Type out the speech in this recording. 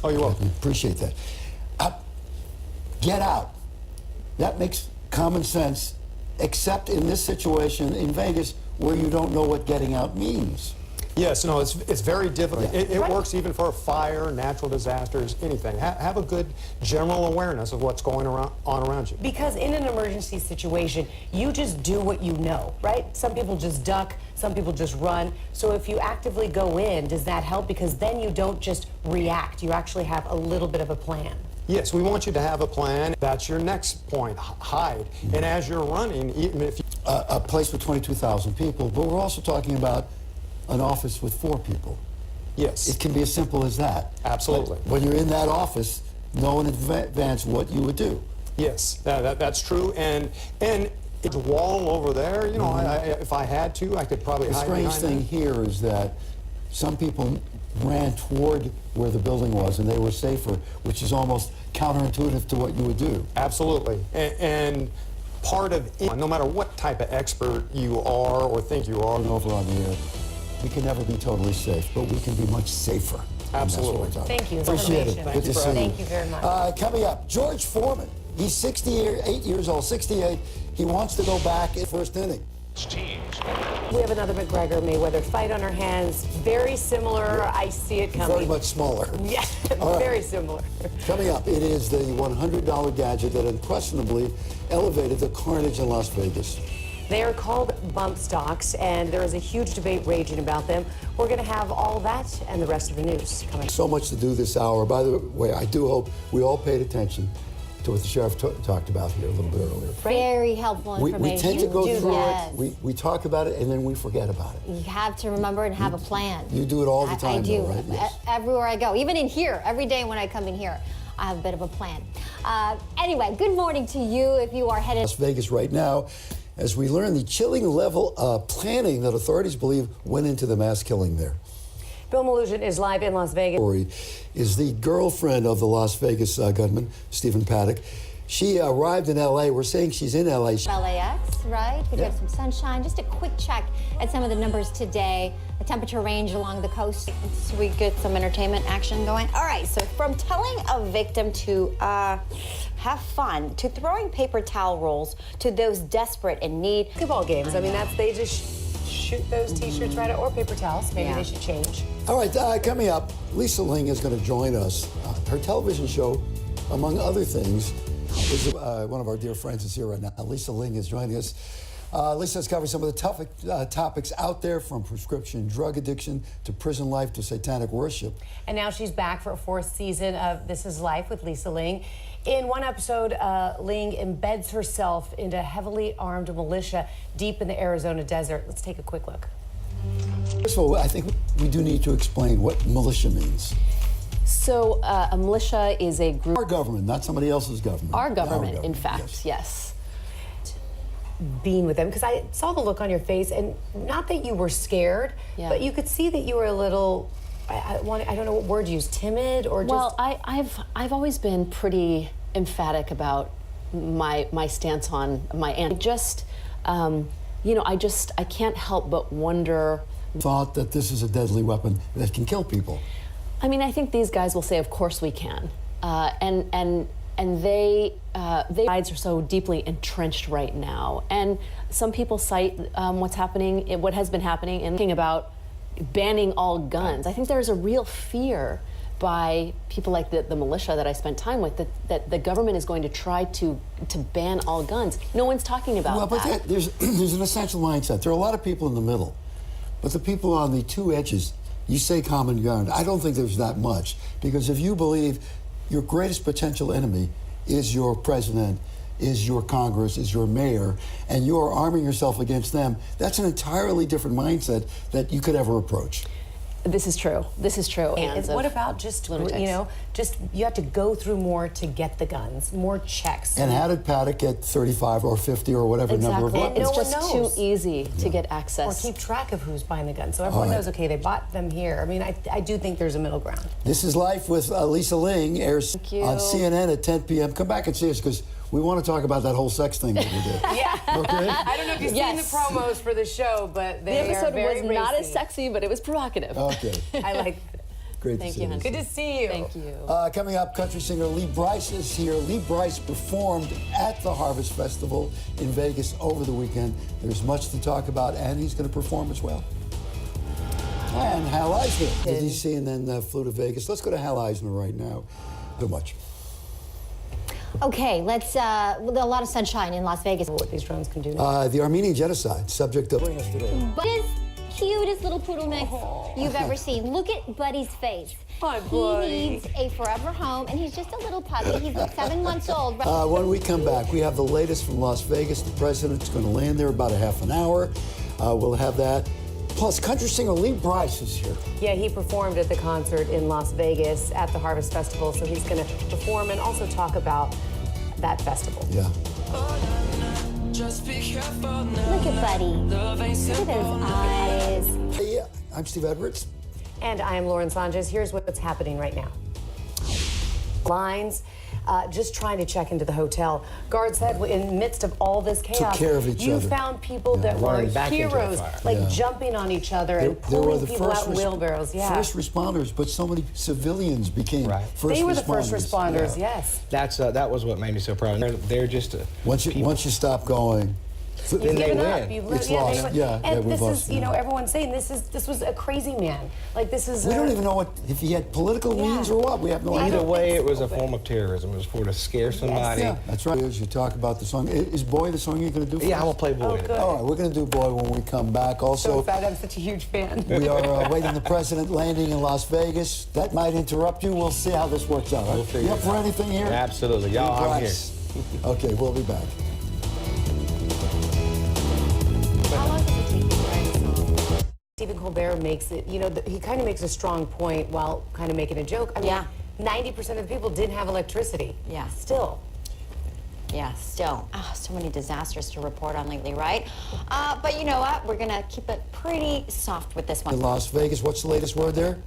Oh, you're welcome. Appreciate that. Get out. That makes common sense, except in this situation in Vegas where you don't know what getting out means. Yes, no, it's very difficult. Yeah. It works even for a fire, natural disasters, anything. Have a good general awareness of what's going on around you. Because in an emergency situation, you just do what you know, right? Some people just duck, some people just run. So if you actively go in, does that help? Because then you don't just react, you actually have a little bit of a plan. Yes, we want you to have a plan. That's your next point, hide. And as you're running, even if you... A place with 22,000 people, but we're also talking about an office with 4 people. Yes. It can be as simple as that. Absolutely. But when you're in that office, know in advance what you would do. Yes, that's true. And it's a wall over there. You know, if I had to, I could probably hide behind The strange thing here is that some people ran toward where the building was and they were safer, which is almost counterintuitive to what you would do. Absolutely. And part of it, no matter what type of expert you are or think you are, Over on the air, we can never be totally safe, but we can be much safer. Absolutely. Thank you. Appreciate it. Good to see you. Thank you very much. Coming up, George Foreman. He's 68 years old, 68. He wants to go back in first inning. We have another McGregor-Mayweather fight on our hands. Very similar. I see it coming. Very much smaller. Yeah, All very right. similar. Coming up, it is the $100 gadget that unquestionably elevated the carnage in Las Vegas. They are called bump stocks, and there is a huge debate raging about them. We're going to have all that and the rest of the news coming. So much to do this hour. By the way, I do hope we all paid attention to what the sheriff talked about here a little bit earlier. Very helpful We information. tend to go through Yes. it, we talk about it, and then we forget about it. You have to remember and have a plan. You do it all the time, I do. though, right? Yes. Everywhere I go, even in here, every day when I come in here, I have a bit of a plan. Anyway, good morning to you if you are headed Las Vegas right now, as we learn the chilling level of planning that authorities believe went into the mass killing there. Bill Milutian is live in Las Vegas. Story is the girlfriend of the Las Vegas gunman, Stephen Paddock. She arrived in L.A. We're saying she's in L.A. LAX, right? We have some sunshine. Just a quick check at some of the numbers today. The temperature range along the coast. So we get some entertainment action going. All right, so from telling a victim to have fun, to throwing paper towel rolls, to those desperate in need. Basketball games. I mean, they just shoot those T-shirts right out, or paper towels. Maybe they should change. All right, coming up, Lisa Ling is going to join us. Her television show, among other things, is one of our dear friends is here right now. Lisa Ling is joining us. Lisa's covering some of the tough topics out there, from prescription drug addiction to prison life to satanic worship. And now she's back for a 4th season of This Is Life with Lisa Ling. In one episode, Ling embeds herself into heavily armed militia deep in the Arizona desert. Let's take a quick look. First of all, I think we do need to explain what militia means. So a militia is a group. Our government, not somebody else's government. Our government, in fact, yes. Being with them, because I saw the look on your face, and not that you were scared, but you could see that you were a little, I don't know what word to use, timid or just... Well, I've always been pretty emphatic about my stance on my aunt. Just, you know, I can't help but wonder. Thought that this is a deadly weapon that can kill people. I mean, I think these guys will say, of course we can, and they sides are so deeply entrenched right now. And some people cite what has been happening, and thinking about banning all guns. I think there's a real fear by people like the militia that I spent time with that the government is going to try to ban all guns. No one's talking about that. But there's an essential mindset. There are a lot of people in the middle, but the people on the two edges, you say common ground. I don't think there's that much, because if you believe your greatest potential enemy is your president, is your Congress, is your mayor, and you are arming yourself against them, that's an entirely different mindset that you could ever approach. This is true. This is true. And what about just, you know, you have to go through more to get the guns, more checks. And how did Paddock get 35 or 50 or whatever number of weapons? It's No just one too knows. easy to get access. Or keep track of who's buying the guns. So everyone knows, okay, they bought them here. I mean, I do think there's a middle ground. This is Life with Lisa Ling, airs on CNN at 10 p.m. Come back and see us, because we want to talk about that whole sex thing that we did. Yeah. Okay? I don't know if you've seen the promos for the show, but they the episode are very was not racy. as sexy, but it was provocative. Okay. I like it. Great Thank to see you, you. honey. Good to see you. Thank you. Coming up, country singer Lee Brice is here. Lee Brice performed at the Harvest Festival in Vegas over the weekend. There's much to talk about, and he's going to perform as well. And Hal Eisner did he see and then flew to Vegas. Let's go to Hal Eisner right now. Too much. Okay, let's, a lot of sunshine in Las Vegas. What these drones can do now. The Armenian genocide, subject of yesterday. Buddy's cutest little poodle mix you've ever seen. Look at Buddy's face. Hi, Buddy. He needs a forever home, and he's just a little puppy. He's 7 months old. When we come back, we have the latest from Las Vegas. The president's going to land there about a half an hour. We'll have that. Plus, country singer Lee Brice is here. Yeah, he performed at the concert in Las Vegas at the Harvest Festival, so he's going to perform and also talk about that festival. Yeah. Look at Buddy. Look at those eyes. Hey, I'm Steve Edwards. And I am Lauren Sanchez. Here's what's happening right now. Lines, just trying to check into the hotel. Guards said in the midst of all this chaos, care of each you other. found people that were Running back into the heroes, fire. like jumping on each other and pulling people out in wheelbarrows. Yeah, first responders, but so many civilians became first responders. they were the first responders. Yeah. Yes. That was what made me so proud. They're just Once you stop going, then You've they given win. up. You've It's yeah, lost. they- Yeah, and we've this lost, is, you know, yeah. everyone's saying this was a crazy man. Like this is. we don't even know if he had political means or what. We have no idea. Either don't way, think it was so, a but- form of terrorism. It was for to scare somebody. Yeah, that's right. As you talk about the song, is "Boy" the song you're going to do? For Yeah, us? I'm gonna play boy. Oh, today. good. All right, we're going to do "Boy" when we come back. so Also, excited. I'm such a huge fan. we are waiting the president landing in Las Vegas. That might interrupt you. We'll see how this works out. Right? We'll figure You up it for out. anything here? Absolutely, y'all. I'm here. Brice. Okay, we'll be back. How long does it take to write a song? Stephen Colbert makes it, you know, he kind of makes a strong point while kind of making a joke. I mean, Yeah. 90% of the people didn't have electricity. Yeah. Still. Yeah, still. Oh, so many disasters to report on lately, right? But you know what? We're going to keep it pretty soft with this one. In Las Vegas, what's the latest word there?